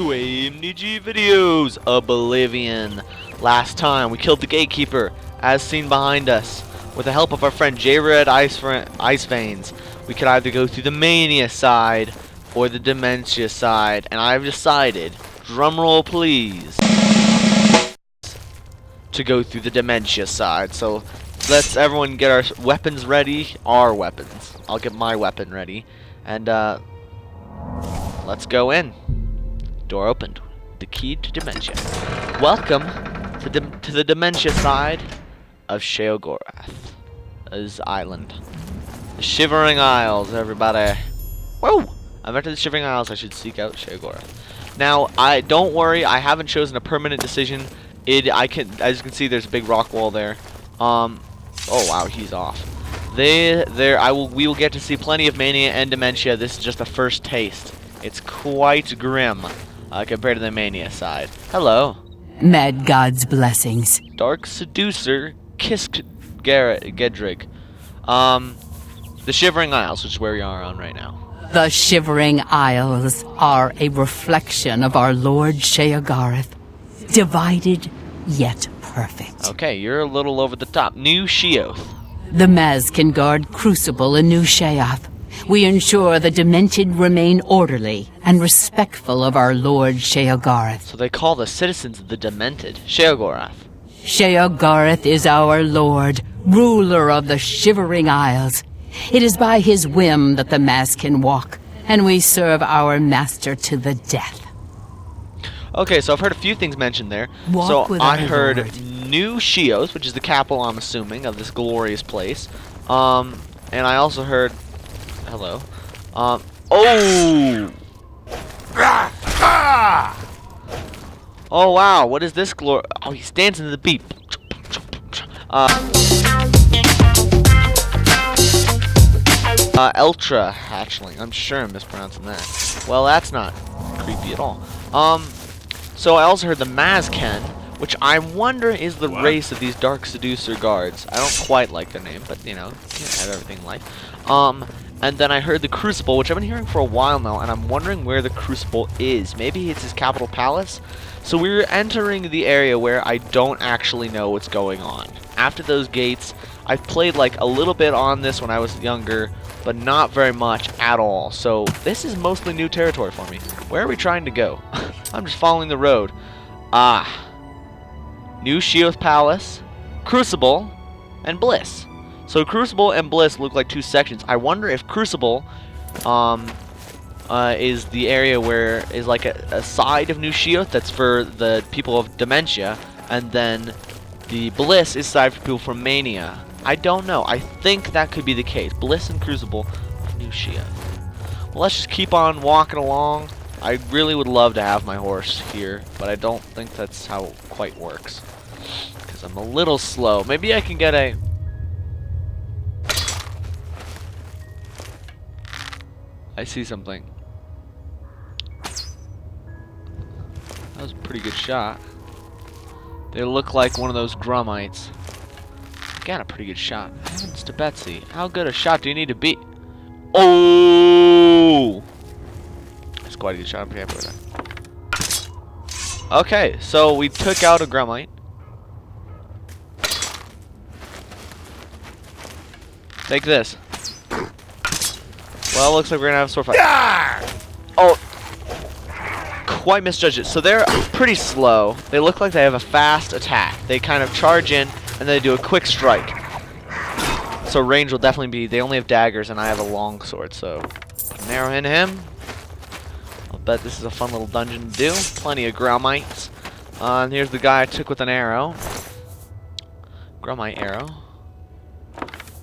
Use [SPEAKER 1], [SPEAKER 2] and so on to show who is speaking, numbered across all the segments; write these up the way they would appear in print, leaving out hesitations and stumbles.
[SPEAKER 1] AMDG videos, Oblivion. Last time we killed the gatekeeper, as seen behind us. With the help of our friend J-Red Ice Veins, we could either go through the Mania side or the Dementia side, and I've decided, drumroll please, to go through the Dementia side. So let's everyone get our weapons ready, our weapons. I'll get my weapon ready, and let's go in. Door opened. The key to Dementia. Welcome to the Dementia side of Sheogorath's island. The Shivering Isles, everybody. Whoa! I've entered the Shivering Isles. I should seek out Sheogorath. Now, don't worry. I haven't chosen a permanent decision. As you can see, there's a big rock wall there. Oh wow, he's off. We will get to see plenty of Mania and Dementia. This is just a first taste. It's quite grim compared to the Mania side. Hello.
[SPEAKER 2] Mad God's blessings.
[SPEAKER 1] Dark Seducer, Kisk Gedrig. The Shivering Isles, which is where we are on right now.
[SPEAKER 2] The Shivering Isles are a reflection of our Lord Sheogorath, divided yet perfect.
[SPEAKER 1] Okay, you're a little over the top. New Sheoth.
[SPEAKER 2] The Maz can guard Crucible in New Sheoth. We ensure the Demented remain orderly and respectful of our Lord Sheogorath.
[SPEAKER 1] So they call the citizens the Demented Sheogorath.
[SPEAKER 2] Sheogorath is our Lord, ruler of the Shivering Isles. It is by his whim that the Maz can walk, and we serve our master to the death.
[SPEAKER 1] Okay, so I've heard a few things mentioned there. I heard New Sheoth, which is the capital, I'm assuming, of this glorious place. And I also heard... Hello. Oh! Oh, wow, what is this glory... Oh, he's dancing to the beat. Ultra hatchling. I'm sure I'm mispronouncing that. Well, that's not creepy at all. So I also heard the Mazken, which I wonder is the race of these Dark Seducer guards. I don't quite like their name, but you know, can't have everything in life. And then I heard the Crucible, which I've been hearing for a while now, and I'm wondering where the Crucible is. Maybe it's his capital palace? So we're entering the area where I don't actually know what's going on. After those gates, I've played like a little bit on this when I was younger, but not very much at all. So this is mostly new territory for me. Where are we trying to go? I'm just following the road. New Sheoth Palace, Crucible, and Bliss. So Crucible and Bliss look like two sections. I wonder if Crucible is the area where is like a side of New Sheoth that's for the people of Dementia, and then the Bliss is side for people from Mania. I don't know. I think that could be the case. Bliss and Crucible of New Sheoth. Well, let's just keep on walking along. I really would love to have my horse here, but I don't think that's how it quite works. Because I'm a little slow. Maybe I can get a... I see something. That was a pretty good shot. They look like one of those Grummites. Got a pretty good shot. Heavens to Betsy. How good a shot do you need to be? Oh! That's quite a good shot. I'm happy with that. Okay, so we took out a Grummite. Take this. Well, it looks like we're gonna have a sword fight. Oh! Quite misjudged it. So they're pretty slow. They look like they have a fast attack. They kind of charge in, and then they do a quick strike. So range will definitely be... They only have daggers, and I have a long sword, so... Narrow into him. I'll bet this is a fun little dungeon to do. Plenty of Grummites. And here's the guy I took with an arrow. Grummite arrow.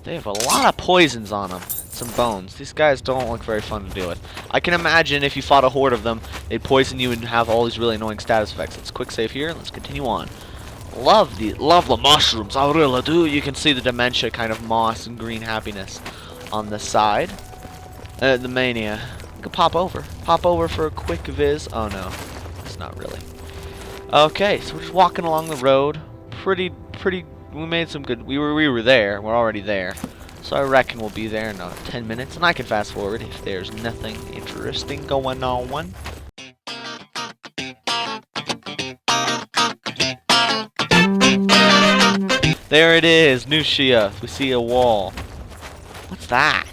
[SPEAKER 1] They have a lot of poisons on them. Some bones. These guys don't look very fun to deal with. I can imagine if you fought a horde of them, they'd poison you and have all these really annoying status effects. Let's quick save here, and let's continue on. Love the mushrooms, I really do. You can see the Dementia kind of moss and green happiness on the side. The Mania. You can pop over for a quick viz. Oh no, it's not really. Okay, so we're just walking along the road. Pretty. We made some good. We were there. We're already there. So I reckon we'll be there in 10 minutes, and I can fast forward if there's nothing interesting going on. There it is, New Sheoth. We see a wall. What's that?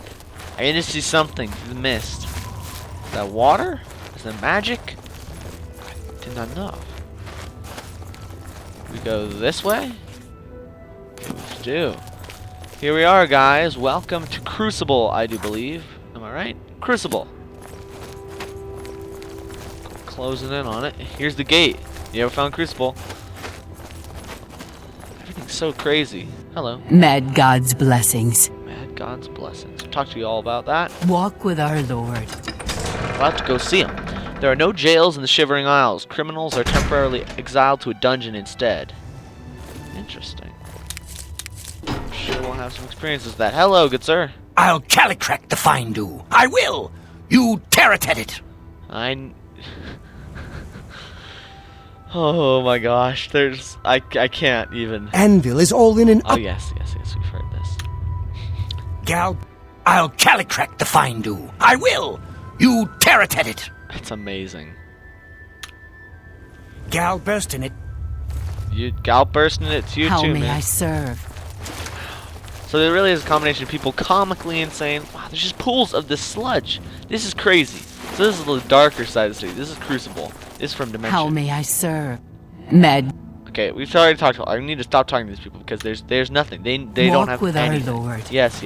[SPEAKER 1] I need to see something through the mist. Is that water? Is that magic? I did not know. We go this way? We do. Here we are, guys. Welcome to Crucible, I do believe. Am I right? Crucible. Closing in on it. Here's the gate. You ever found Crucible? Everything's so crazy. Hello.
[SPEAKER 2] Mad God's blessings.
[SPEAKER 1] Mad God's blessings. I'll talk to you all about that.
[SPEAKER 2] Walk with our Lord.
[SPEAKER 1] We'll have to go see him. There are no jails in the Shivering Isles. Criminals are temporarily exiled to a dungeon instead. Interesting. I'm sure we'll have some experiences with that. Hello, good sir.
[SPEAKER 3] I'll calicrack the find-do. I will. You tear-it at it.
[SPEAKER 1] Oh my gosh, I can't even.
[SPEAKER 4] Anvil is all in an
[SPEAKER 1] Oh yes, we've heard this.
[SPEAKER 3] Gal, I'll calicrack the find-do. I will. You tear-it at it.
[SPEAKER 1] It's amazing.
[SPEAKER 3] Gal burst in it.
[SPEAKER 1] You gal bursting it to you
[SPEAKER 2] How
[SPEAKER 1] too,
[SPEAKER 2] may
[SPEAKER 1] man.
[SPEAKER 2] I serve?
[SPEAKER 1] So there really is a combination of people comically insane. Wow, there's just pools of this sludge. This is crazy. So this is the darker side of the city. This is Crucible. This is from Dimension.
[SPEAKER 2] How may I serve? Mad.
[SPEAKER 1] Okay, we've already talked about. I need to stop talking to these people because there's nothing. They don't have
[SPEAKER 2] with
[SPEAKER 1] anything.
[SPEAKER 2] our Lord.
[SPEAKER 1] Yes.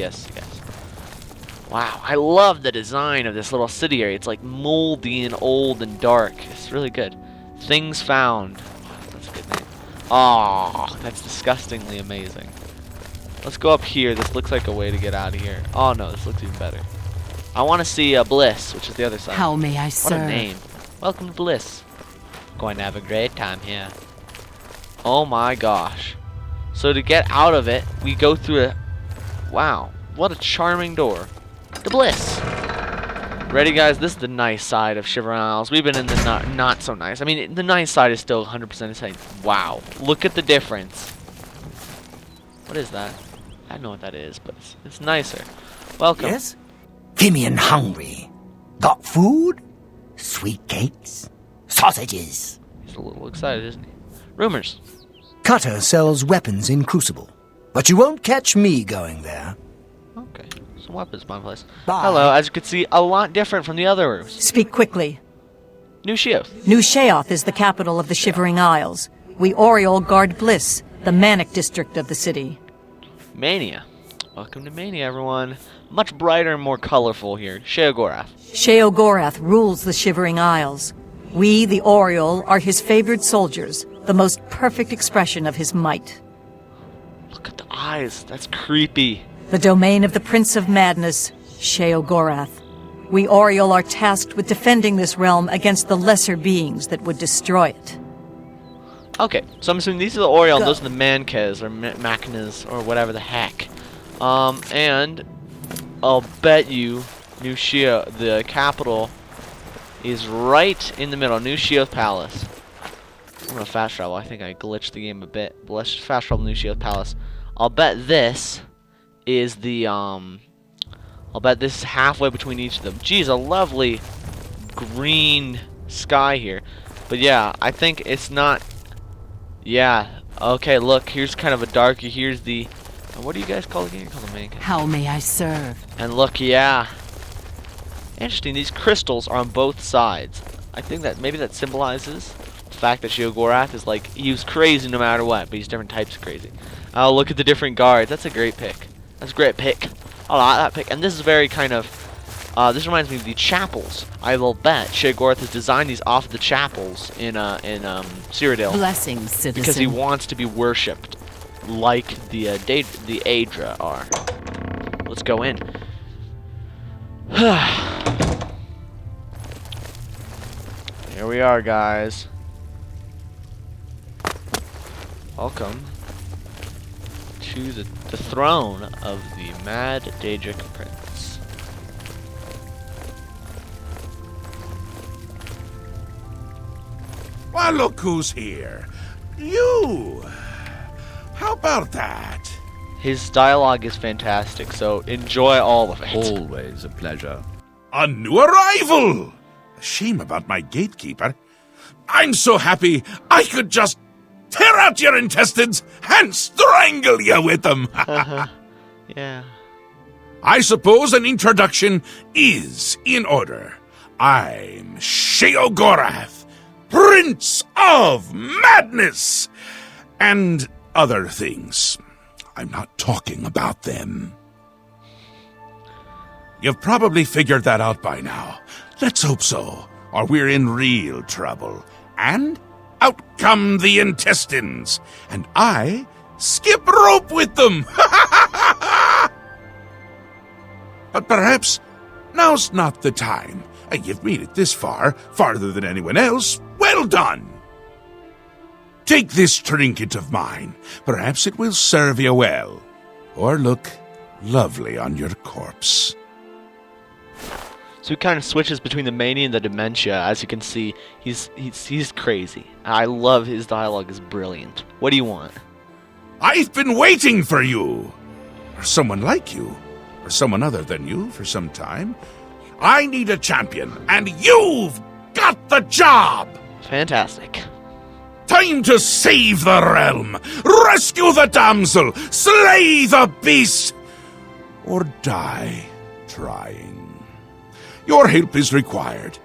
[SPEAKER 1] Wow, I love the design of this little city area. It's like moldy and old and dark. It's really good. Things found. That's a good name. Oh, that's disgustingly amazing. Let's go up here. This looks like a way to get out of here. Oh no, this looks even better. I want to see Bliss, which is the other side.
[SPEAKER 2] How may I
[SPEAKER 1] What
[SPEAKER 2] serve?
[SPEAKER 1] a name. Welcome to Bliss. Going to have a great time here. Oh my gosh. So to get out of it, we go through a... Wow, what a charming door. To Bliss. Ready, guys? This is the nice side of Shivering Isles. We've been in the not so nice. I mean, the nice side is still 100% insane. Wow, look at the difference. What is that? I don't know what that is, but it's nicer. Welcome.
[SPEAKER 3] Yes? Gimme and hungry. Got food? Sweet cakes? Sausages?
[SPEAKER 1] He's a little excited, isn't he? Rumors.
[SPEAKER 4] Cutter sells weapons in Crucible, but you won't catch me going there.
[SPEAKER 1] Okay, some weapons, my place.
[SPEAKER 4] Bye.
[SPEAKER 1] Hello, as you can see, a lot different from the other rooms.
[SPEAKER 5] Speak quickly.
[SPEAKER 1] New Sheoth.
[SPEAKER 5] New Sheoth is the capital of the Shivering Isles. We Oriole guard Bliss, the manic district of the city.
[SPEAKER 1] Mania. Welcome to Mania, everyone. Much brighter and more colorful here. Sheogorath.
[SPEAKER 5] Sheogorath rules the Shivering Isles. We, the Oriole, are his favored soldiers, the most perfect expression of his might.
[SPEAKER 1] Look at the eyes. That's creepy.
[SPEAKER 5] The domain of the Prince of Madness, Sheogorath. We Oriole are tasked with defending this realm against the lesser beings that would destroy it.
[SPEAKER 1] Okay, so I'm assuming these are the Oriole,
[SPEAKER 5] Go.
[SPEAKER 1] those are the Mankes, or Machinas, or whatever the heck. And I'll bet you New Sheoth, the capital, is right in the middle. New Sheoth Palace. I'm gonna fast travel. I think I glitched the game a bit. But let's just fast travel New Sheoth Palace. I'll bet this is the I'll bet this is halfway between each of them. Geez, a lovely green sky here. But yeah, I think it's not. Yeah. Okay. Look, here's kind of a darky. Here's the. What do you guys call it again? You call them Mankes.
[SPEAKER 2] How may I serve?
[SPEAKER 1] And look, yeah. Interesting, these crystals are on both sides. I think that maybe that symbolizes the fact that Sheogorath is like, he was crazy no matter what, but he's different types of crazy. Oh, look at the different guards. That's a great pick. That's a great pick. I like that pick. And this is very kind of, this reminds me of the chapels. I will bet Sheogorath has designed these off of the chapels in Cyrodiil.
[SPEAKER 2] Blessings, citizen.
[SPEAKER 1] Because he wants to be worshipped like the Aedra are. Let's go in. Here we are, guys. Welcome to the throne of the Mad Daedric Prince.
[SPEAKER 6] Why, look who's here. You! How about that?
[SPEAKER 1] His dialogue is fantastic, so enjoy all of it.
[SPEAKER 7] Always a pleasure.
[SPEAKER 6] A new arrival! A shame about my gatekeeper. I'm so happy I could just tear out your intestines and strangle you with them.
[SPEAKER 1] Yeah.
[SPEAKER 6] I suppose an introduction is in order. I'm Sheogorath, Prince of Madness, and other things. I'm not talking about them. You've probably figured that out by now. Let's hope so, or we're in real trouble. And out come the intestines, and I skip rope with them. But perhaps now's not the time. You've made it this far, farther than anyone else. Well done! Take this trinket of mine. Perhaps it will serve you well, or look lovely on your corpse.
[SPEAKER 1] So he kind of switches between the mania and the dementia. As you can see, he's crazy. I love his dialogue; is brilliant. What do you want?
[SPEAKER 6] I've been waiting for you, or someone like you, or someone other than you for some time. I need a champion, and you've got the job!
[SPEAKER 1] Fantastic.
[SPEAKER 6] Time to save the realm, rescue the damsel, slay the beast, or die trying. Your help is required.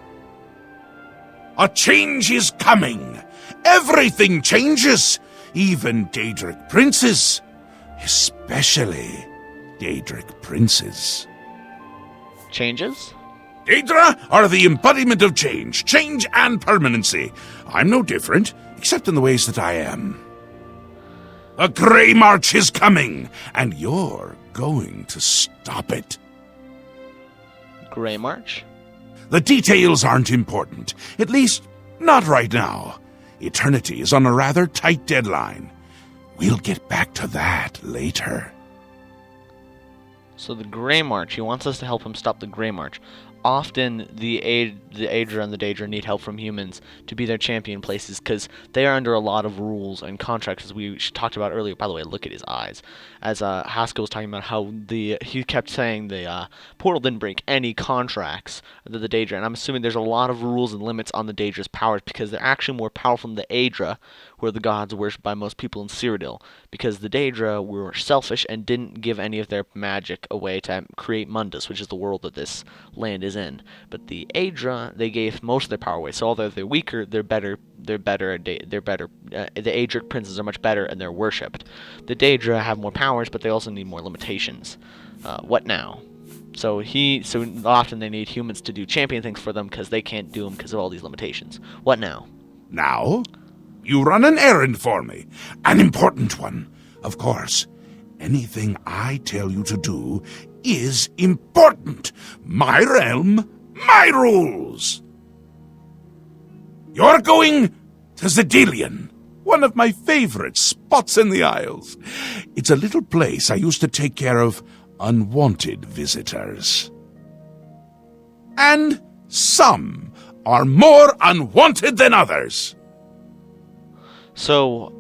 [SPEAKER 6] A change is coming. Everything changes, even Daedric princes, especially Daedric princes.
[SPEAKER 1] Changes?
[SPEAKER 6] Daedra are the embodiment of change and permanency. I'm no different, except in the ways that I am. The Grey March is coming, and you're going to stop it.
[SPEAKER 1] Grey March?
[SPEAKER 6] The details aren't important, at least not right now. Eternity is on a rather tight deadline. We'll get back to that later.
[SPEAKER 1] So the Grey March, he wants us to help him stop the Grey March. Often the Aedra and the Daedra need help from humans to be their champion places because they are under a lot of rules and contracts, as we talked about earlier. By the way, look at his eyes. As Haskell was talking about how he kept saying the portal didn't break any contracts to the Daedra, and I'm assuming there's a lot of rules and limits on the Daedra's powers because they're actually more powerful than the Aedra, who are the gods worshipped by most people in Cyrodiil, because the Daedra were selfish and didn't give any of their magic away to create Mundus, which is the world that this land is in. But the Aedra, they gave most of their power away. So although they're weaker, they're better. The Aedric princes are much better, and they're worshipped. The Daedra have more powers, but they also need more limitations. What now? So often they need humans to do champion things for them because they can't do them because of all these limitations. What now?
[SPEAKER 6] Now, you run an errand for me. An important one, of course. Anything I tell you to do is important. My realm, my rules. You're going to XEDILLIAN, one of my favorite spots in the Isles. It's a little place I used to take care of unwanted visitors. And some are more unwanted than others.
[SPEAKER 1] So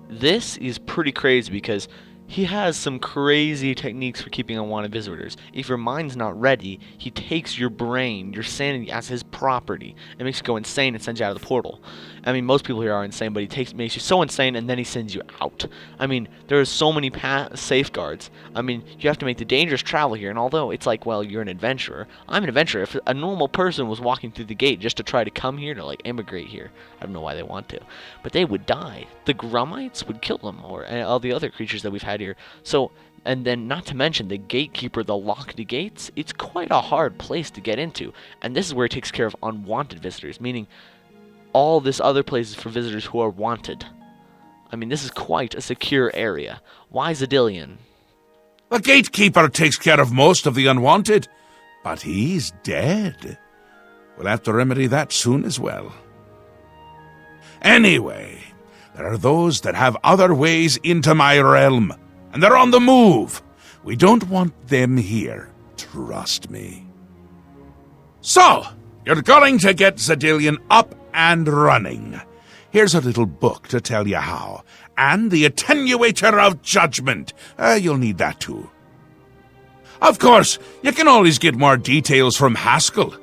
[SPEAKER 1] this is pretty crazy because he has some crazy techniques for keeping unwanted visitors. If your mind's not ready, he takes your brain, your sanity, as his property and makes you go insane and sends you out of the portal. I mean, most people here are insane, but he makes you so insane and then he sends you out. I mean, there are so many safeguards. I mean, you have to make the dangerous travel here, and although it's like, well, you're an adventurer, I'm an adventurer. If a normal person was walking through the gate just to try to come here, to like immigrate here, I don't know why they want to, but they would die. The Grummites would kill them, or all the other creatures that we've had here. So, and then not to mention the gatekeeper, the locked gates, it's quite a hard place to get into. And this is where it takes care of unwanted visitors, meaning all this other places for visitors who are wanted. I mean, this is quite a secure area. Why XEDILLIAN?
[SPEAKER 6] The gatekeeper takes care of most of the unwanted, but he's dead. We'll have to remedy that soon as well. Anyway, there are those that have other ways into my realm, and they're on the move. We don't want them here, trust me. So, you're going to get XEDILLIAN up and running. Here's a little book to tell you how, and the Attenuator of Judgment. You'll need that too. Of course, you can always get more details from Haskell.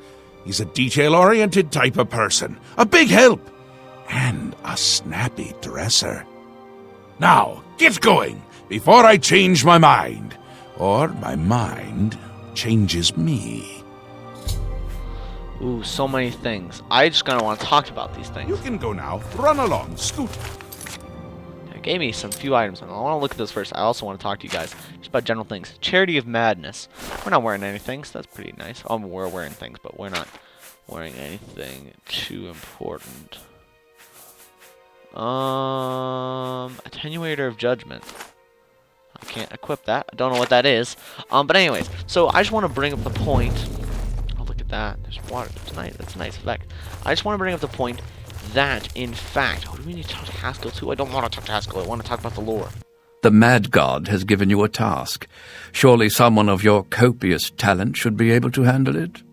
[SPEAKER 6] He's a detail-oriented type of person, a big help, and a snappy dresser. Now, get going, before I change my mind. Or my mind changes me.
[SPEAKER 1] Ooh, so many things. I just kind of want to talk about these things.
[SPEAKER 6] You can go now. Run along, Scoot.
[SPEAKER 1] It gave me some few items, and I want to look at those first. I also want to talk to you guys just about general things. Charity of Madness. We're not wearing anything, so that's pretty nice. Oh, we're wearing things, but we're not wearing anything too important. Attenuator of Judgment. I can't equip that. I don't know what that is. But anyways, so I just want to bring up the point. Oh, look at that. There's water. That's nice. That's a nice effect. I just want to bring up the point that, in fact, oh, do we need to talk to Haskell too? I don't want to talk to Haskell. I want to talk about the lore.
[SPEAKER 7] The Mad God has given you a task. Surely someone of your copious talent should be able to handle it?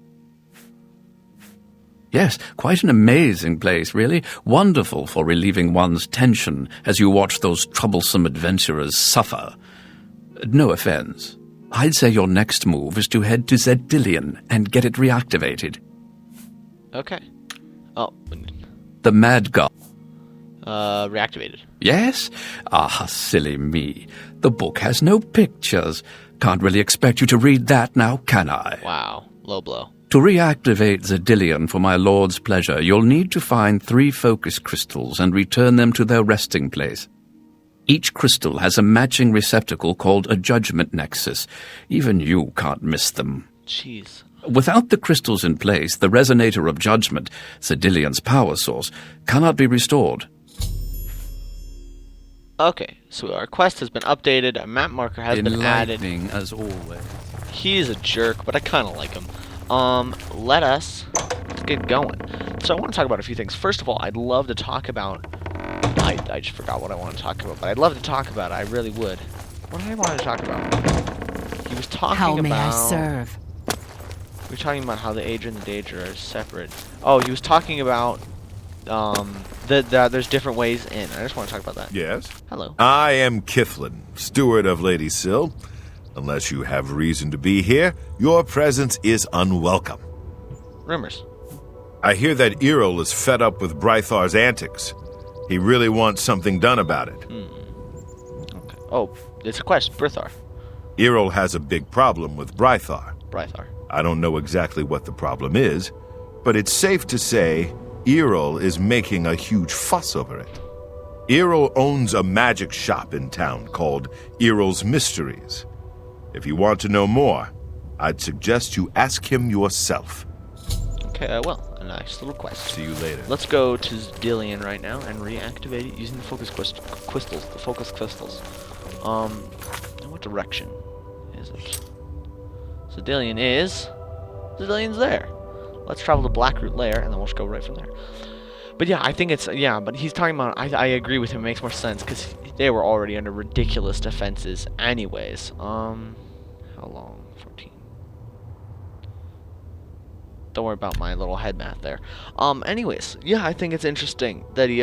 [SPEAKER 7] Yes, quite an amazing place, really. Wonderful for relieving one's tension as you watch those troublesome adventurers suffer. No offense. I'd say your next move is to head to XEDILLIAN and get it reactivated.
[SPEAKER 1] Okay. Oh.
[SPEAKER 7] The Mad God.
[SPEAKER 1] Reactivated.
[SPEAKER 7] Yes? Ah, silly me. The book has no pictures. Can't really expect you to read that now, can I?
[SPEAKER 1] Wow. Low blow.
[SPEAKER 7] To reactivate XEDILLIAN for my lord's pleasure, you'll need to find 3 focus crystals and return them to their resting place. Each crystal has a matching receptacle called a judgment nexus. Even you can't miss them.
[SPEAKER 1] Jeez.
[SPEAKER 7] Without the crystals in place, the resonator of judgment, XEDILLIAN's power source, cannot be restored.
[SPEAKER 1] Okay, so our quest has been updated, a map marker has been added.
[SPEAKER 7] Enlightening as always.
[SPEAKER 1] He is a jerk, but I kind of like him. Let's get going. So I want to talk about a few things. First of all, I'd love to talk about... I just forgot what I want to talk about, but I'd love to talk about it. I really would. What did I want to talk about? He was talking
[SPEAKER 2] How
[SPEAKER 1] about...
[SPEAKER 2] may I serve?
[SPEAKER 1] We were talking about how the Ager and the Danger are separate. Oh, he was talking about that there's different ways in. I just want to talk about that.
[SPEAKER 8] Yes?
[SPEAKER 1] Hello.
[SPEAKER 8] I am Kiflin, steward of Lady Syl. Unless you have reason to be here, your presence is unwelcome.
[SPEAKER 1] Rumors.
[SPEAKER 8] I hear that Errol is fed up with Brythar's antics. He really wants something done about it.
[SPEAKER 1] Okay. Oh, it's a quest. Brythar.
[SPEAKER 8] Errol has a big problem with Brythar.
[SPEAKER 1] Brythar.
[SPEAKER 8] I don't know exactly what the problem is, but it's safe to say Errol is making a huge fuss over it. Errol owns a magic shop in town called Errol's Mysteries. If you want to know more, I'd suggest you ask him yourself.
[SPEAKER 1] Okay, I will. A nice little quest.
[SPEAKER 8] See you later.
[SPEAKER 1] Let's go to XEDILLIAN right now and reactivate it using the focus crystals. The focus crystals. In what direction is it? XEDILLIAN's there. Let's travel to Blackroot Lair, and then we'll just go right from there. But yeah, I think it's, yeah, but he's talking about, I agree with him, it makes more sense, because they were already under ridiculous defenses anyways. How long? 14. Don't worry about my little head math there. Anyways, yeah, I think it's interesting that he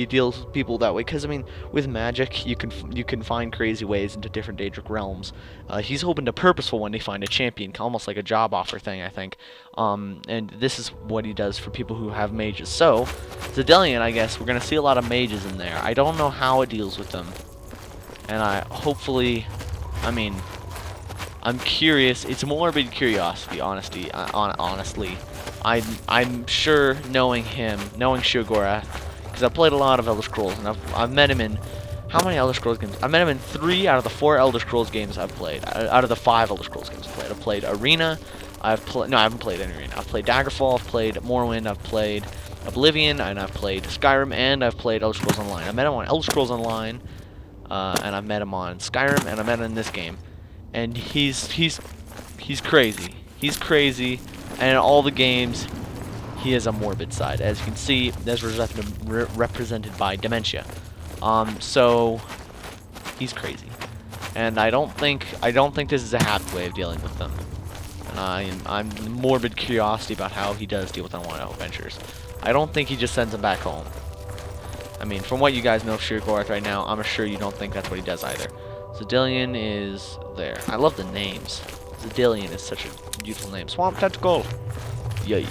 [SPEAKER 1] deals with people that way, because I mean, with magic, you can find crazy ways into different Daedric realms. He's hoping to purposeful when they find a champion, almost like a job offer thing, I think. And this is what he does for people who have mages. So, XEDILLIAN, I guess, we're gonna see a lot of mages in there. I don't know how it deals with them, and hopefully, I mean, I'm curious. It's morbid curiosity, honestly. I'm sure knowing him, knowing Shiogorath, because I've played a lot of Elder Scrolls, and I've met him in, how many Elder Scrolls games? I've met him in 3 out of the 4 Elder Scrolls games I've played. Out of the 5 Elder Scrolls games I've played. I've played Arena. No, I haven't played any Arena. I've played Daggerfall. I've played Morrowind. I've played Oblivion, and I've played Skyrim, and I've played Elder Scrolls Online. I met him on Elder Scrolls Online, and I've met him on Skyrim, and I met him in this game. And he's crazy. He's crazy, and in all the games, he has a morbid side. As you can see, that's represented by dementia. So he's crazy, and I don't think this is a happy way of dealing with them. And I'm morbid curiosity about how he does deal with unwanted adventures. I don't think he just sends them back home. I mean, from what you guys know of Shiogorath right now, I'm sure you don't think that's what he does either. XEDILLIAN is there. I love the names. XEDILLIAN is such a beautiful name. Swamp Tentacle! Yay.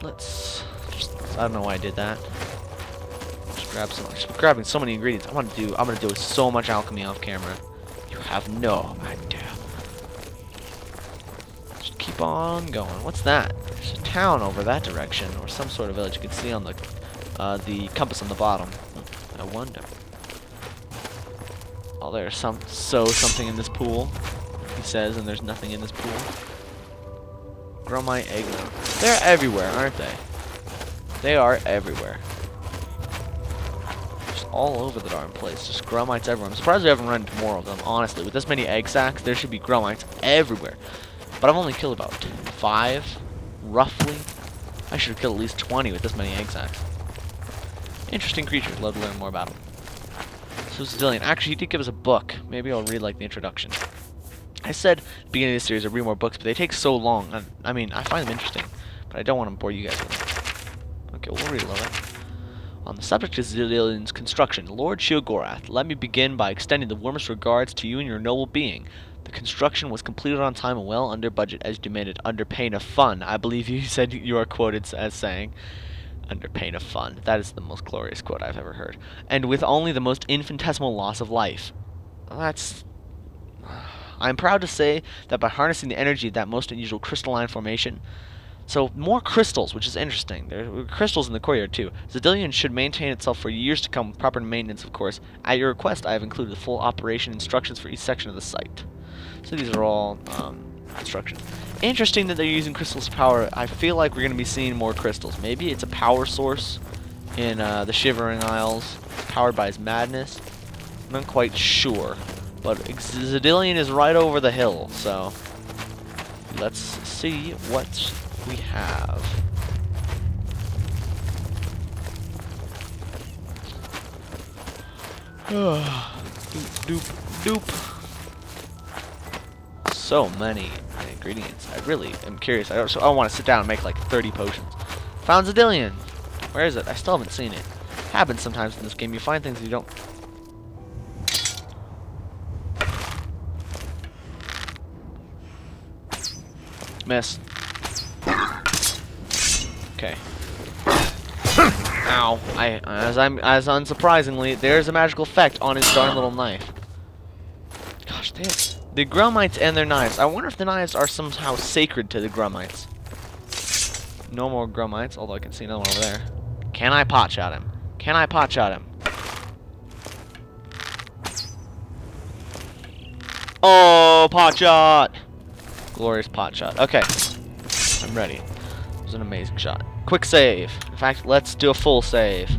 [SPEAKER 1] I don't know why I did that. Just Grab some. I'm just grabbing so many ingredients. I'm gonna do so much alchemy off camera. You have no idea. Just keep on going. What's that? There's a town over that direction, or some sort of village. You can see on the compass on the bottom. I wonder. Oh, there's something in this pool. He says, and there's nothing in this pool. Gromite eggnog. They're everywhere, aren't they? They are everywhere. Just all over the darn place. Just gromites everywhere. I'm surprised we haven't run into more of them, honestly. With this many egg sacs, there should be gromites everywhere. But I've only killed about 5, roughly. I should have killed at least 20 with this many egg sacs. Interesting creatures. Love to learn more about them. So XEDILLIAN. Actually, he did give us a book. Maybe I'll read, like, the introduction. I said at the beginning of this series I'd read more books, but they take so long. I mean, I find them interesting, but I don't want to bore you guys with them. Okay, we'll read a little bit. On the subject of XEDILLIAN's construction, Lord Sheogorath, let me begin by extending the warmest regards to you and your noble being. The construction was completed on time and well under budget, as demanded, under pain of fun. I believe you said you are quoted as saying, under pain of fun. That is the most glorious quote I've ever heard. And with only the most infinitesimal loss of life. That's... I am proud to say that by harnessing the energy of that most unusual crystalline formation, so more crystals, which is interesting. There are crystals in the courtyard too. XEDILLIAN should maintain itself for years to come with proper maintenance, of course. At your request, I have included the full operation instructions for each section of the site. So these are all instructions. Interesting that they're using crystals for power. I feel like we're going to be seeing more crystals. Maybe it's a power source in the Shivering Isles, powered by his madness. I'm not quite sure. But XEDILLIAN is right over the hill, so let's see what we have. Doop, doop, doop. So many ingredients. I really am curious. I want to sit down and make like 30 potions. Found XEDILLIAN. Where is it? I still haven't seen it. Happens sometimes in this game. You find things you don't. Miss. Okay. Ow. As unsurprisingly, there's a magical effect on his darn little knife. Gosh, the Grumites and their knives. I wonder if the knives are somehow sacred to the Grumites. No more Grumites, although I can see another one over there. Can I potshot him? Can I potshot him? Oh, potshot! Glorious pot shot. Okay. I'm ready. It was an amazing shot. Quick save. In fact, let's do a full save.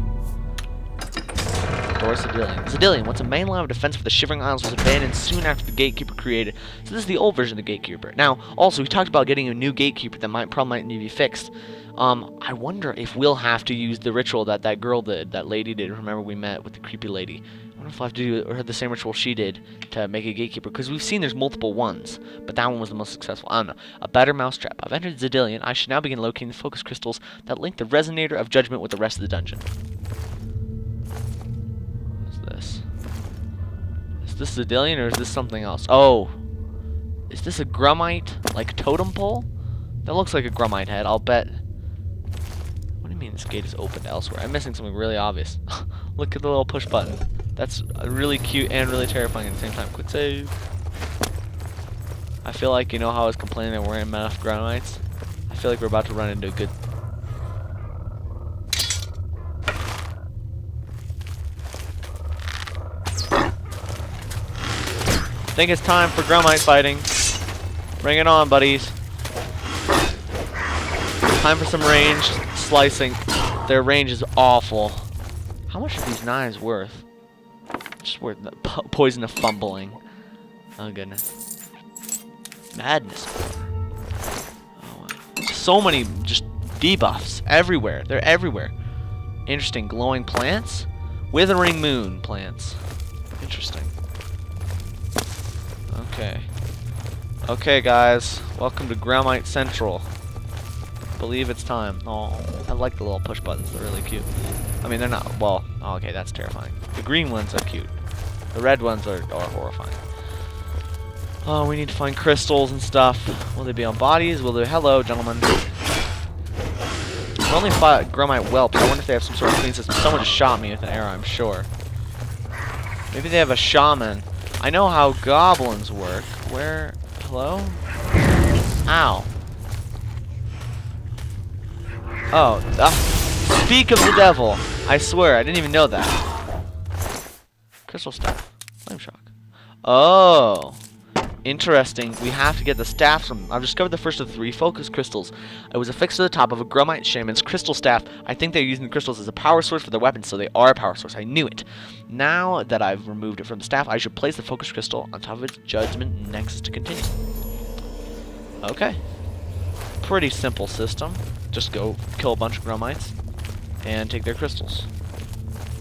[SPEAKER 1] Door XEDILLIAN. XEDILLIAN, once a main line of defense for the Shivering Isles, was abandoned soon after the Gatekeeper created. So this is the old version of the Gatekeeper. Now, also, we talked about getting a new Gatekeeper that probably might need to be fixed. I wonder if we'll have to use the ritual that girl did, that lady did. Remember we met with the creepy lady. I wonder if we'll have to do the same ritual she did to make a Gatekeeper, because we've seen there's multiple ones, but that one was the most successful. I don't know. A better mousetrap. I've entered XEDILLIAN. I should now begin locating the focus crystals that link the Resonator of Judgment with the rest of the dungeon. What's this? Is this XEDILLIAN or is this something else? Oh. Is this a Grumite, like, totem pole? That looks like a Grumite head, I'll bet. What do you mean this gate is opened elsewhere? I'm missing something really obvious. Look at the little push button. That's really cute and really terrifying at the same time. Quick save. I feel like, you know how I was complaining that we're in enough Grumites? I feel like we're about to run into a good... I think it's time for Grumite fighting. Bring it on, buddies. Time for some ranged slicing. Their range is awful. How much are these knives worth? Just worth the poison of fumbling. Oh goodness. Madness. Oh, so many just debuffs everywhere. They're everywhere. Interesting. Glowing plants? Withering moon plants. Interesting. Okay. Okay, guys. Welcome to Grumite Central. I believe it's time. Oh, I like the little push buttons. They're really cute. I mean, they're not... Well, oh, okay, that's terrifying. The green ones are cute. The red ones are horrifying. Oh, we need to find crystals and stuff. Will they be on bodies? Will they... Hello, gentlemen. only fought Gromite whelps. I wonder if they have some sort of clean system. Someone just shot me with an arrow, I'm sure. Maybe they have a shaman. I know how goblins work. Where? Hello? Ow. Oh, speak of the devil. I swear, I didn't even know that. Crystal staff. Flame shock. Oh. Interesting. We have to get the staff from... I've discovered the first of 3 focus crystals. It was affixed to the top of a Gromite shaman's crystal staff. I think they're using the crystals as a power source for their weapons, so they are a power source. I knew it. Now that I've removed it from the staff, I should place the focus crystal on top of its judgment nexus to continue. Okay. Pretty simple system. Just go kill a bunch of Gromites and take their crystals.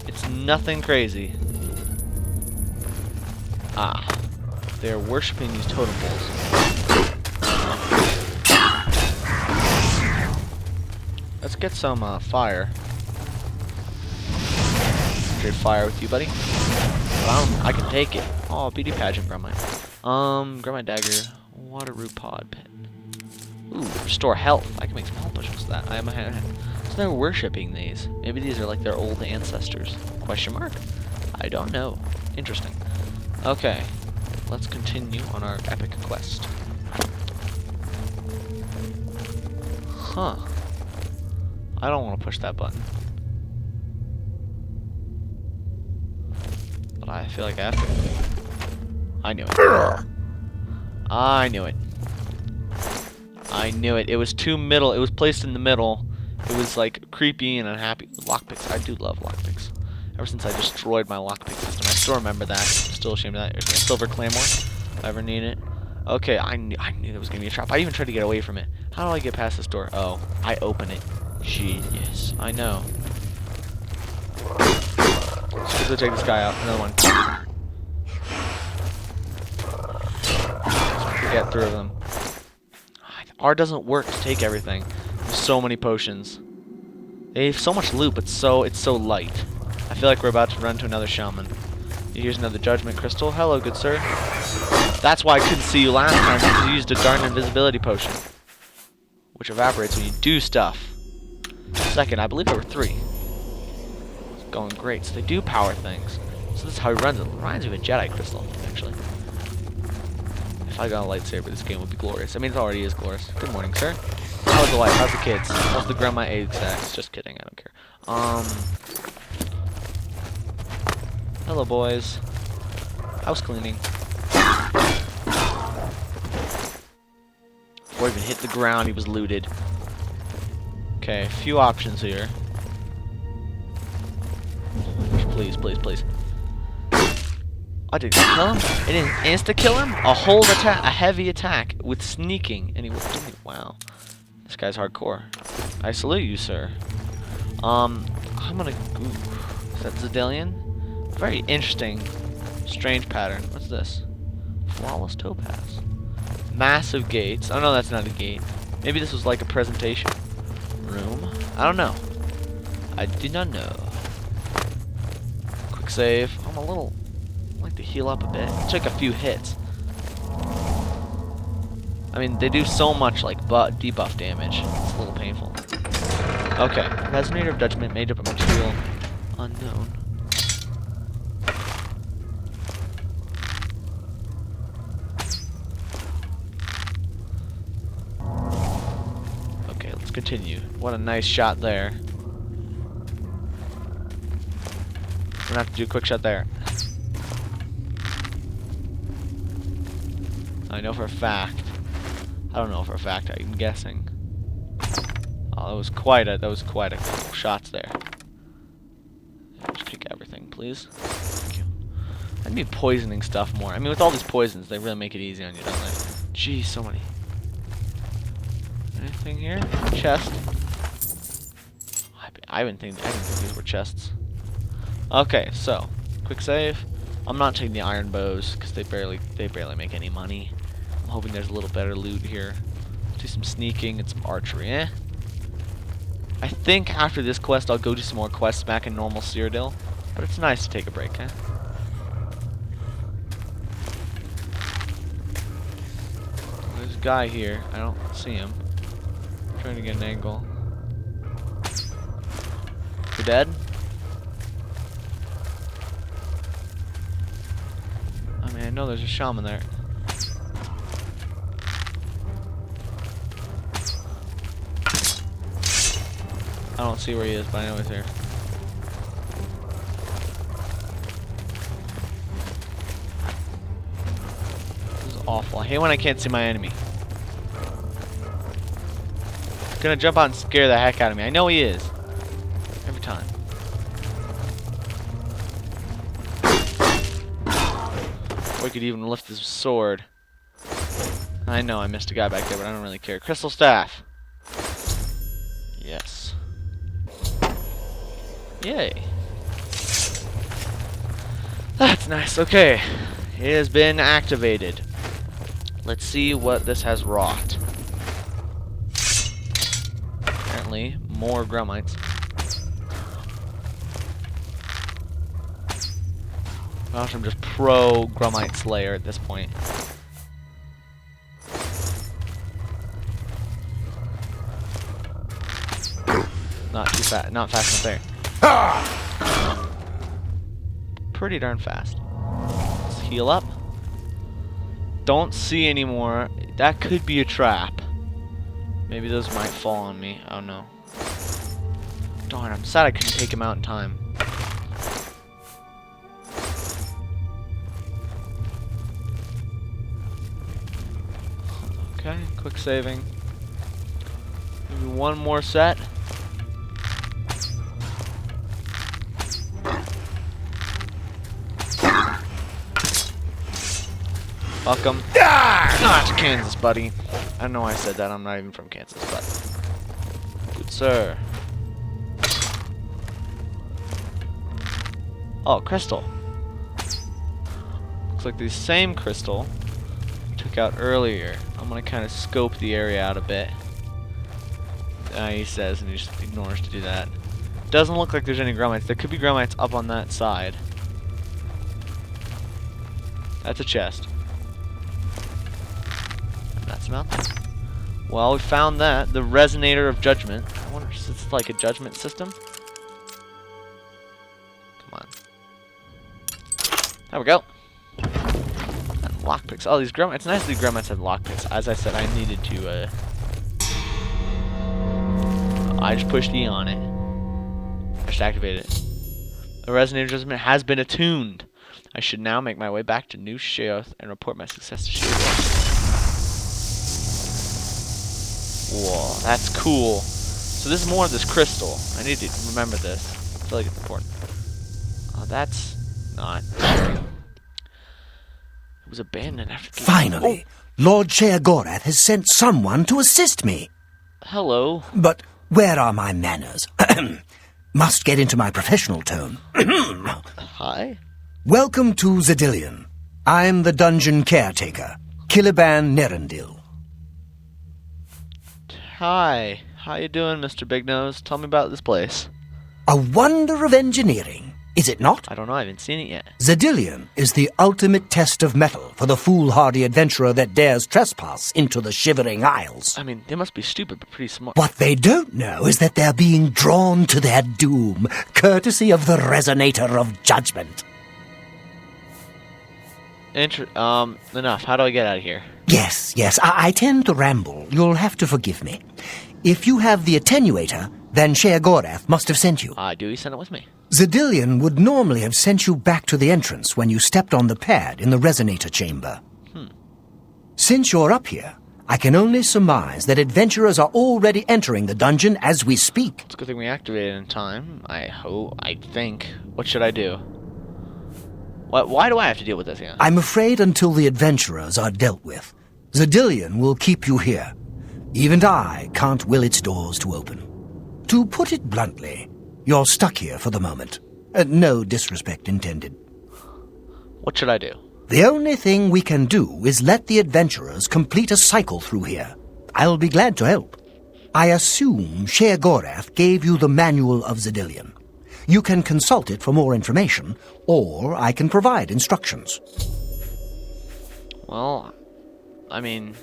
[SPEAKER 1] It's nothing crazy. Ah. They're worshipping these totem poles. Let's get some fire. Trade fire with you, buddy. But I can take it. Oh, beauty pageant Gromite. Gromite dagger. Water root pod pit. Ooh, restore health. I can make some health potions with that. I have my hand. So they're worshipping these. Maybe these are like their old ancestors. Question mark? I don't know. Interesting. Okay. Let's continue on our epic quest. Huh. I don't want to push that button. But I feel like I have to. I knew it. I knew it. I knew it. It was too middle. It was placed in the middle. It was like creepy and unhappy. Lockpicks. I do love lockpicks. Ever since I destroyed my lockpick system. I still remember that. I'm still ashamed of that. There's my silver claymore. If I ever need it. Okay, I knew there was going to be a trap. I even tried to get away from it. How do I get past this door? Oh, I open it. Genius. I know. Let's quickly take this guy out. Another one. Let's get 3 of them. R doesn't work to take everything. There's so many potions. They have so much loot, but it's so light. I feel like we're about to run to another shaman. Here's another judgment crystal. Hello, good sir. That's why I couldn't see you last time, because you used a darn invisibility potion, which evaporates when you do stuff. Second, I believe there were 3. It's going great. So they do power things. So this is how he runs it. Reminds me of a Jedi crystal, actually. If I got a lightsaber, this game would be glorious. I mean, it already is glorious. Good morning, sir. How's the wife? How's the kids? How's the grandma egg sacks? Just kidding, I don't care. Hello, boys. House cleaning. Before he even hit the ground, he was looted. Okay, a few options here. Please, please, please. I didn't kill him. It didn't insta-kill him. A hold attack, a heavy attack with sneaking, and he was doing. Wow, this guy's hardcore. I salute you, sir. I'm gonna. Ooh, is that XEDILLIAN? Very interesting, strange pattern. What's this? Flawless topaz. Massive gates. Oh no, that's not a gate. Maybe this was like a presentation room. I don't know. I do not know. Quick save. I'm a little. Like to heal up a bit. Took a few hits. I mean, they do so much like debuff damage. It's a little painful. Okay, resonator of judgment made up of material unknown. Okay, let's continue. What a nice shot there. We're gonna have to do a quick shot there. I know for a fact. I don't know for a fact. I'm guessing. Oh, that was quite a couple shots there. Just pick everything, please. Thank you. I'd be poisoning stuff more. I mean, with all these poisons, they really make it easy on you, don't they? Jeez, so many. Anything here? Chest. I didn't think these were chests. Okay, so quick save. I'm not taking the iron bows because they barely make any money. I'm hoping there's a little better loot here. Do some sneaking and some archery, eh? I think after this quest I'll go do some more quests back in normal Cyrodiil, but it's nice to take a break, eh? There's a guy here. I don't see him. I'm trying to get an angle. are dead. I mean, I know there's a shaman there. I don't see where he is, but I know he's here. This is awful. I hate when I can't see my enemy. He's gonna jump out and scare the heck out of me. I know he is. Every time. Or he could even lift his sword. I know I missed a guy back there, but I don't really care. Crystal staff. Yes. Yay. That's nice. Okay. It has been activated. Let's see what this has wrought. Apparently, more grummites. Gosh, I'm just pro Grummite Slayer at this point. Not too fast, not fast enough there. Pretty darn fast. Let's heal up. Don't see anymore. That could be a trap. Maybe those might fall on me. Oh no. Darn, I'm sad I couldn't take him out in time. Okay, quick saving. Maybe one more set. Welcome. Ah, it's Kansas, buddy. I know I said that. I'm not even from Kansas, but good sir. Oh, crystal. Looks like the same crystal I took out earlier. I'm gonna kind of scope the area out a bit. He says, and he just ignores to do that. Doesn't look like there's any grummites. There could be grummites up on that side. That's a chest. That's nothing. Well, we found that. The Resonator of Judgment. I wonder if it's like a judgment system. Come on. There we go. And lockpicks. Oh, these grummites. It's nice that the grummites have lockpicks. As I said, I needed to, I just pushed E on it. I just activated it. The Resonator of Judgment has been attuned. I should now make my way back to New Sheoth and report my success to Sheoth. Whoa, that's cool. So this is more of this crystal. I need to remember this. I feel like it's important. Oh, that's not. It was abandoned after.
[SPEAKER 4] Finally, Lord Sheogorath has sent someone to assist me.
[SPEAKER 1] Hello.
[SPEAKER 4] But where are my manners? Must get into my professional tone.
[SPEAKER 1] Hi.
[SPEAKER 4] Welcome to XEDILLIAN. I'm the dungeon caretaker, Caliban Nerendil.
[SPEAKER 1] Hi. How you doing, Mr. Big Nose? Tell me about this place.
[SPEAKER 4] A wonder of engineering, is it not?
[SPEAKER 1] I don't know. I haven't seen it yet.
[SPEAKER 4] XEDILLIAN is the ultimate test of mettle for the foolhardy adventurer that dares trespass into the Shivering Isles.
[SPEAKER 1] I mean, they must be stupid, but pretty smart.
[SPEAKER 4] What they don't know is that they're being drawn to their doom, courtesy of the Resonator of Judgment.
[SPEAKER 1] Enough. How do I get out of here?
[SPEAKER 4] Yes, I tend to ramble. You'll have to forgive me. If you have the attenuator, then Sheogorath must have sent you.
[SPEAKER 1] Do you send it with me?
[SPEAKER 4] XEDILLIAN would normally have sent you back to the entrance when you stepped on the pad in the Resonator chamber. Since you're up here, I can only surmise that adventurers are already entering the dungeon as we speak.
[SPEAKER 1] It's a good thing we activated in time. I think. What should I do? Why do I have to deal with this again?
[SPEAKER 4] I'm afraid until the adventurers are dealt with, XEDILLIAN will keep you here. Even I can't will its doors to open. To put it bluntly, you're stuck here for the moment. No disrespect intended.
[SPEAKER 1] What should I do?
[SPEAKER 4] The only thing we can do is let the adventurers complete a cycle through here. I'll be glad to help. I assume Sheogorath gave you the manual of XEDILLIAN. You can consult it for more information, or I can provide instructions.
[SPEAKER 1] Well, I mean...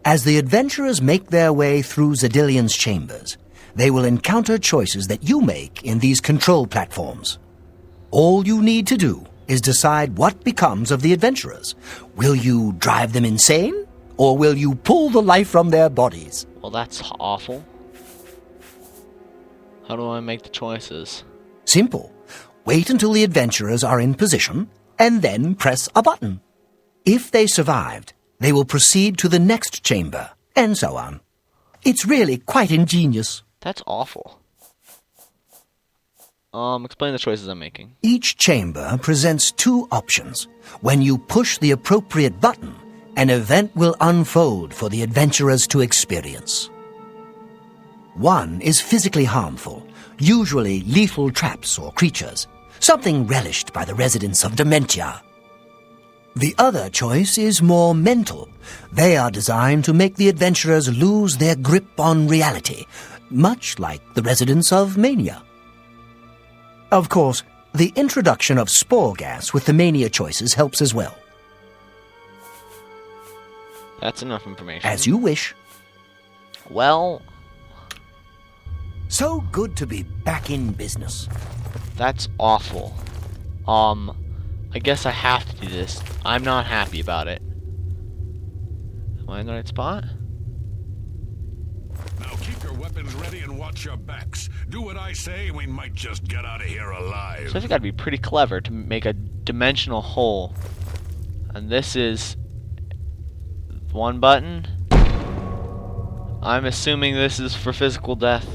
[SPEAKER 4] As the adventurers make their way through XEDILLIAN's chambers, they will encounter choices that you make in these control platforms. All you need to do is decide what becomes of the adventurers. Will you drive them insane, or will you pull the life from their bodies?
[SPEAKER 1] Well, that's awful. How do I make the choices?
[SPEAKER 4] Simple. Wait until the adventurers are in position, and then press a button. If they survived, they will proceed to the next chamber, and so on. It's really quite ingenious.
[SPEAKER 1] That's awful. Explain the choices I'm making.
[SPEAKER 4] Each chamber presents two options. When you push the appropriate button, an event will unfold for the adventurers to experience. One is physically harmful, usually lethal traps or creatures, something relished by the residents of Dementia. The other choice is more mental. They are designed to make the adventurers lose their grip on reality, much like the residents of Mania. Of course, the introduction of spore gas with the Mania choices helps as well.
[SPEAKER 1] That's enough information.
[SPEAKER 4] As you wish.
[SPEAKER 1] Well,
[SPEAKER 4] So good to be back in business.
[SPEAKER 1] that's awful. I guess I have to do this. I'm not happy about it. Am I in the right spot?
[SPEAKER 6] Now keep your weapons ready and watch your backs. Do what I say, we might just get out of here alive.
[SPEAKER 1] So I've got to be pretty clever to make a dimensional hole. And this is one button. I'm assuming this is for physical death.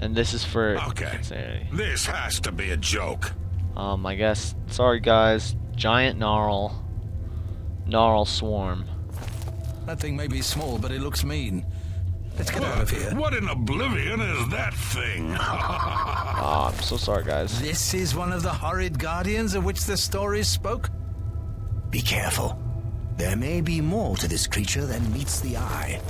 [SPEAKER 1] And this is for
[SPEAKER 6] Okay.
[SPEAKER 1] insanity.
[SPEAKER 6] This has to be a joke.
[SPEAKER 1] I guess, sorry guys, giant gnarl swarm.
[SPEAKER 3] That thing may be small, but it looks mean. Let's get out of here.
[SPEAKER 6] What in Oblivion is that thing?
[SPEAKER 1] Oh, I'm so sorry guys.
[SPEAKER 3] This is one of the horrid guardians of which the stories spoke?
[SPEAKER 4] Be careful. There may be more to this creature than meets the eye.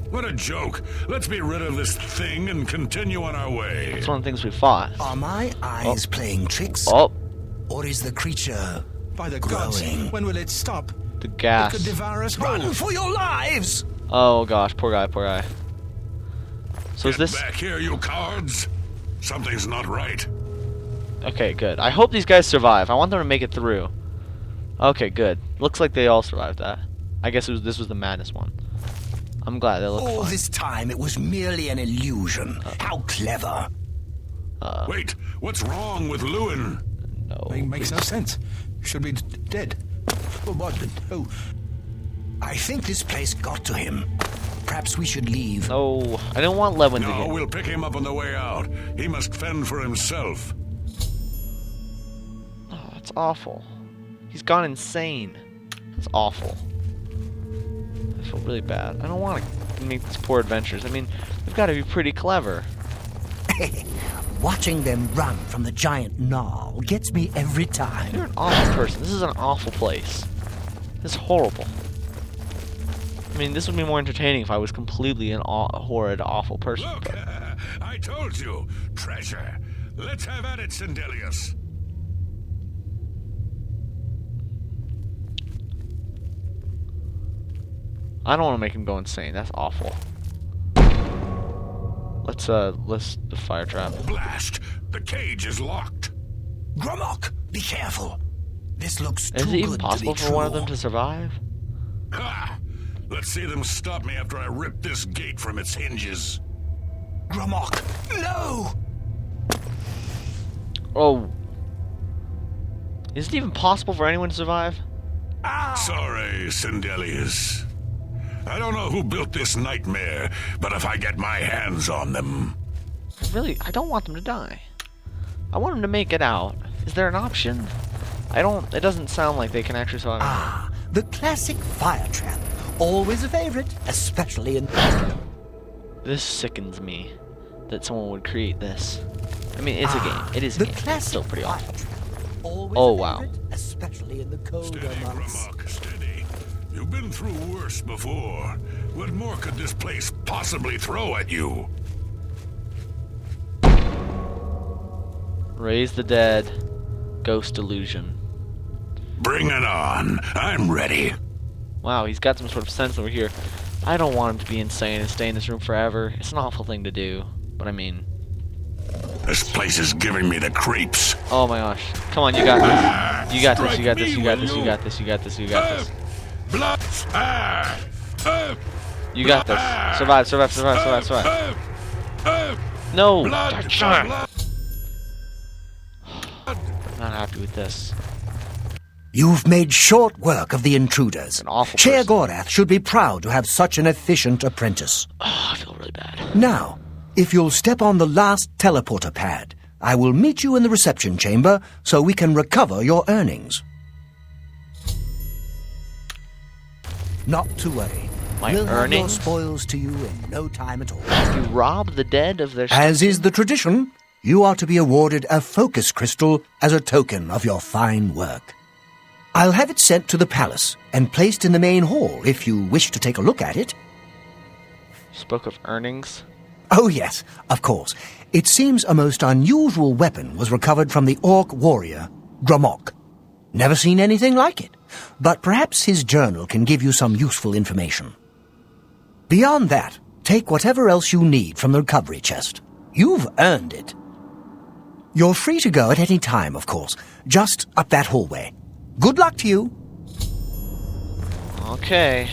[SPEAKER 6] What a joke. Let's be rid of this thing and continue on our way.
[SPEAKER 1] It's one of the things we fought.
[SPEAKER 4] Are my eyes playing tricks?
[SPEAKER 1] Oh,
[SPEAKER 4] Or is the creature
[SPEAKER 3] By the gods,
[SPEAKER 4] growing?
[SPEAKER 3] when will it stop?
[SPEAKER 1] the
[SPEAKER 3] It
[SPEAKER 1] gas.
[SPEAKER 3] could devour us
[SPEAKER 4] Run
[SPEAKER 3] both.
[SPEAKER 4] for your lives!
[SPEAKER 1] Oh gosh, poor guy, poor guy. So is
[SPEAKER 6] Get
[SPEAKER 1] this...
[SPEAKER 6] back here, you cowards. Something's not right.
[SPEAKER 1] Okay, good. I hope these guys survive. I want them to make it through. Okay, good. Looks like they all survived that. I guess this was the madness one. I'm glad they look
[SPEAKER 4] All
[SPEAKER 1] fine.
[SPEAKER 4] this time it was merely an illusion. How clever.
[SPEAKER 6] Wait, what's wrong with Lewin?
[SPEAKER 1] No.
[SPEAKER 3] Makes no sense. Should be dead. Oh, what? Oh,
[SPEAKER 4] I think this place got to him. Perhaps we should leave.
[SPEAKER 1] No, I don't want Levin to
[SPEAKER 6] No,
[SPEAKER 1] get...
[SPEAKER 6] we'll pick him up on the way out. He must fend for himself.
[SPEAKER 1] Oh, that's awful. He's gone insane. That's awful. I feel really bad. I don't want to make these poor adventures. I mean, they've got to be pretty clever.
[SPEAKER 4] Watching them run from the giant gnarl gets me every time.
[SPEAKER 1] You're an awful person. This is an awful place. This is horrible. I mean, this would be more entertaining if I was completely an horrid, awful person.
[SPEAKER 6] Look, I told you. Treasure. Let's have at it, Sindelius.
[SPEAKER 1] I don't want to make him go insane. That's awful. Let's the fire trap.
[SPEAKER 6] Blast. The cage is locked.
[SPEAKER 4] Gromok, be careful. This looks
[SPEAKER 1] Is
[SPEAKER 4] too
[SPEAKER 1] it even
[SPEAKER 4] good
[SPEAKER 1] possible
[SPEAKER 4] to be
[SPEAKER 1] for one of them
[SPEAKER 4] true.
[SPEAKER 1] to survive?
[SPEAKER 6] Ha! Let's see them stop me after I rip this gate from its hinges.
[SPEAKER 4] Gromok, no!
[SPEAKER 1] Oh. Is it even possible for anyone to survive?
[SPEAKER 6] Sorry, Sindelius. I don't know who built this nightmare, but if I get my hands on them...
[SPEAKER 1] Really, I don't want them to die. I want them to make it out. Is there an option? It doesn't sound like they can actually survive.
[SPEAKER 4] Ah, the classic fire trap. Always a favorite, especially in...
[SPEAKER 1] This sickens me that someone would create this. I mean, it's a game. It is a
[SPEAKER 4] The
[SPEAKER 1] game. It's
[SPEAKER 4] classic
[SPEAKER 1] still pretty
[SPEAKER 4] fire
[SPEAKER 1] awful.
[SPEAKER 4] trap. Always
[SPEAKER 1] Oh,
[SPEAKER 4] a
[SPEAKER 1] wow.
[SPEAKER 4] favorite, especially in the colder
[SPEAKER 6] Steady,
[SPEAKER 4] months.
[SPEAKER 6] Grimlock, steady. You've been through worse before. What more could this place possibly throw at you?
[SPEAKER 1] Raise the dead. Ghost illusion.
[SPEAKER 6] Bring it on. I'm ready.
[SPEAKER 1] Wow, he's got some sort of sense over here. I don't want him to be insane and stay in this room forever. It's an awful thing to do, but I mean...
[SPEAKER 6] This place is giving me the creeps.
[SPEAKER 1] Oh my gosh. Come on, you got this. You got this, you got this, you got this, you got this, you got this, you got this. You got this. Survive, survive, survive, survive, survive. No! I'm not happy with this.
[SPEAKER 4] You've made short work of the intruders.
[SPEAKER 1] An awful
[SPEAKER 4] Shea
[SPEAKER 1] person.
[SPEAKER 4] Gorath should be proud to have such an efficient apprentice.
[SPEAKER 1] Oh, I feel really bad.
[SPEAKER 4] Now, if you'll step on the last teleporter pad, I will meet you in the reception chamber so we can recover your earnings. Not to worry.
[SPEAKER 1] My
[SPEAKER 4] We'll have your
[SPEAKER 1] earnings?
[SPEAKER 4] spoils to you in no time at all.
[SPEAKER 1] You robbed the dead of their...
[SPEAKER 4] As is the tradition, you are to be awarded a focus crystal as a token of your fine work. I'll have it sent to the palace and placed in the main hall if you wish to take a look at it.
[SPEAKER 1] Spoke of earnings.
[SPEAKER 4] Oh, yes, of course. It seems a most unusual weapon was recovered from the orc warrior, Gramok. Never seen anything like it, but perhaps his journal can give you some useful information. Beyond that, take whatever else you need from the recovery chest. You've earned it. You're free to go at any time, of course, just up that hallway. Good luck to you.
[SPEAKER 1] Okay.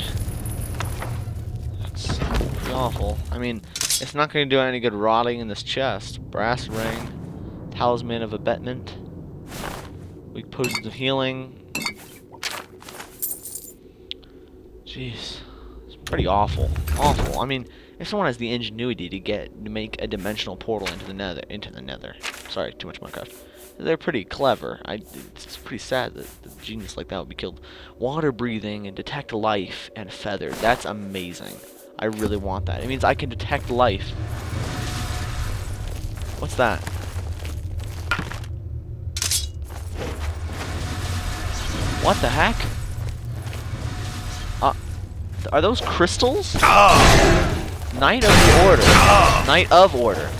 [SPEAKER 1] That's pretty awful. I mean, it's not going to do any good rotting in this chest. Brass ring, talisman of abetment, weak potions of healing. Jeez, it's pretty awful. Awful. I mean, if someone has the ingenuity to make a dimensional portal into the nether. Sorry, too much Minecraft. They're pretty clever. It's pretty sad that a genius like that would be killed. Water breathing and detect life and feathered. That's amazing. I really want that. It means I can detect life. What's that? What the heck? Are those crystals? Knight of the Order. Knight of Order.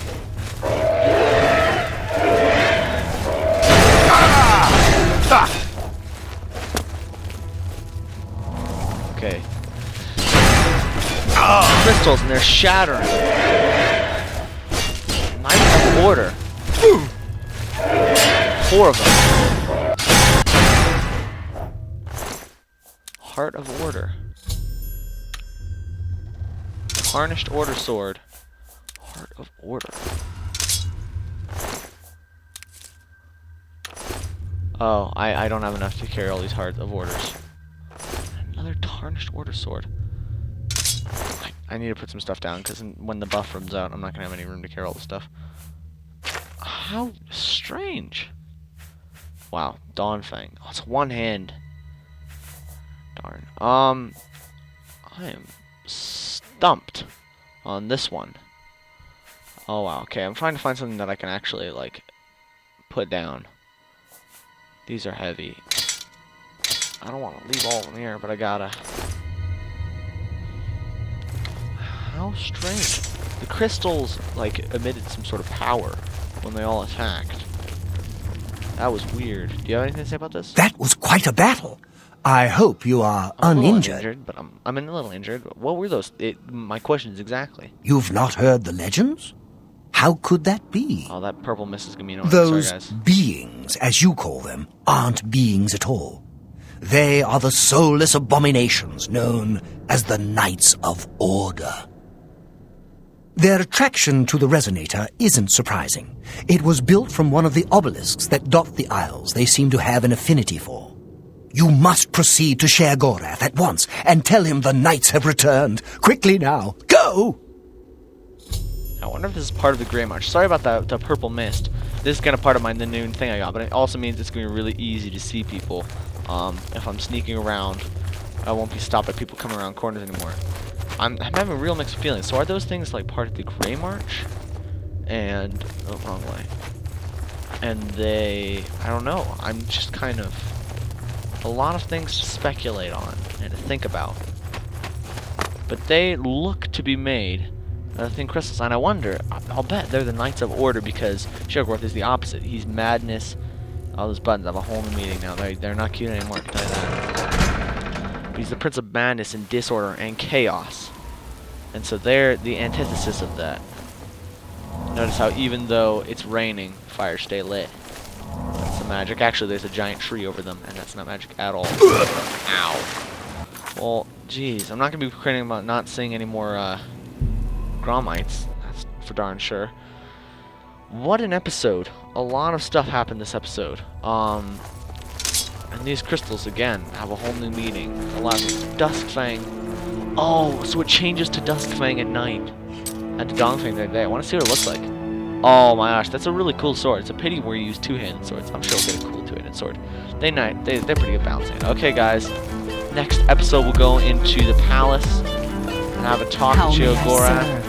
[SPEAKER 1] Okay. Crystals and they're shattering. Knight of Order. 4 of them. Heart of Order. Tarnished Order Sword. Heart of Order. Oh, I don't have enough to carry all these Hearts of Orders. Another Tarnished Order Sword. I need to put some stuff down, because when the buff runs out, I'm not going to have any room to carry all the stuff. How strange. Wow, Dawnfang. Oh, it's one hand. Darn. I am stumped on this one. Oh, wow. Okay, I'm trying to find something that I can actually, like, put down. These are heavy. I don't want to leave all of them here, but I gotta. How strange. The crystals, like, emitted some sort of power when they all attacked. That was weird. Do you have anything to say about this?
[SPEAKER 4] That was quite a battle. I hope you are
[SPEAKER 1] I'm a little
[SPEAKER 4] uninjured.
[SPEAKER 1] uninjured, but I'm a little injured. What were those? My question is exactly.
[SPEAKER 4] You've not heard the legends? How could that be?
[SPEAKER 1] Oh, that purple mist is gonna be annoying.
[SPEAKER 4] Those
[SPEAKER 1] Sorry, guys.
[SPEAKER 4] beings, as you call them, aren't beings at all. They are the soulless abominations known as the Knights of Order. Their attraction to the resonator isn't surprising. It was built from one of the obelisks that dot the isles they seem to have an affinity for. You must proceed to Shea Gorath at once and tell him the knights have returned. Quickly now, go!
[SPEAKER 1] I wonder if this is part of the Grey March. Sorry about the purple mist. This is kind of part of the new thing I got, but it also means it's going to be really easy to see people. If I'm sneaking around, I won't be stopped by people coming around corners anymore. I'm having real mixed feelings. So are those things like part of the Grey March? And oh, wrong way. And I don't know. I'm just kind of a lot of things to speculate on and to think about. But they look to be made. Thin crystals, and I wonder, I'll bet they're the Knights of Order because Shea Gorath is the opposite. He's madness. All those buttons have a whole new meaning now. They're not cute anymore, I can tell you that. But he's the Prince of Madness and Disorder and Chaos. And so they're the antithesis of that. Notice how even though it's raining, fires stay lit. That's the magic. Actually, there's a giant tree over them, and that's not magic at all. Ow. Well, geez, I'm not going to be complaining about not seeing any more Gromites. That's for darn sure. What an episode. A lot of stuff happened this episode. And these crystals, again, have a whole new meaning. Allows Duskfang. Oh, so it changes to Duskfang at night. And to Dongfang the other day. I want to see what it looks like. Oh my gosh, that's a really cool sword. It's a pity we use two-handed swords. I'm sure we'll get a cool two-handed sword. They're pretty good balancing. Okay, guys. Next episode, we'll go into the palace and have a talk with Sheogorath.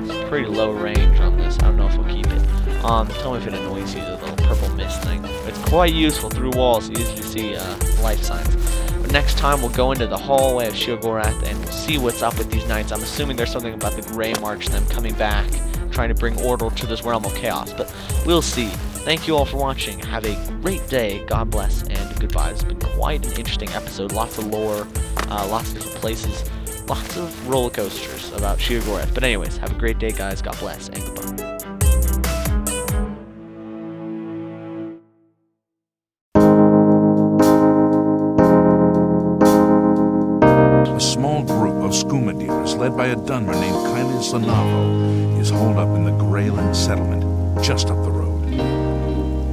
[SPEAKER 1] It's pretty low range on this. I don't know if we'll keep it. Tell me if it annoys you, the little purple mist thing. It's quite useful through walls. You usually see life signs. But next time, we'll go into the hallway of Sheogorath and we'll see what's up with these knights. I'm assuming there's something about the Grey March, them coming back, trying to bring order to this realm of chaos. But we'll see. Thank you all for watching. Have a great day. God bless and goodbye. It's been quite an interesting episode. Lots of lore, lots of different places, lots of roller coasters about Sheogorath. But anyways, have a great day, guys. God bless and goodbye.
[SPEAKER 6] A small group of skooma dealers led by a Dunmer named Kailis Lanavo is holed up in the Greyland settlement just up the road.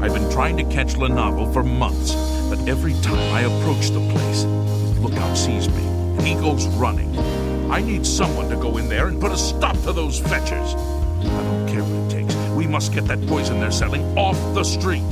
[SPEAKER 6] I've been trying to catch Lanavo for months, but every time I approach the place, his lookout sees me, and he goes running. I need someone to go in there and put a stop to those fetchers. I don't care what it takes. We must get that poison they're selling off the street.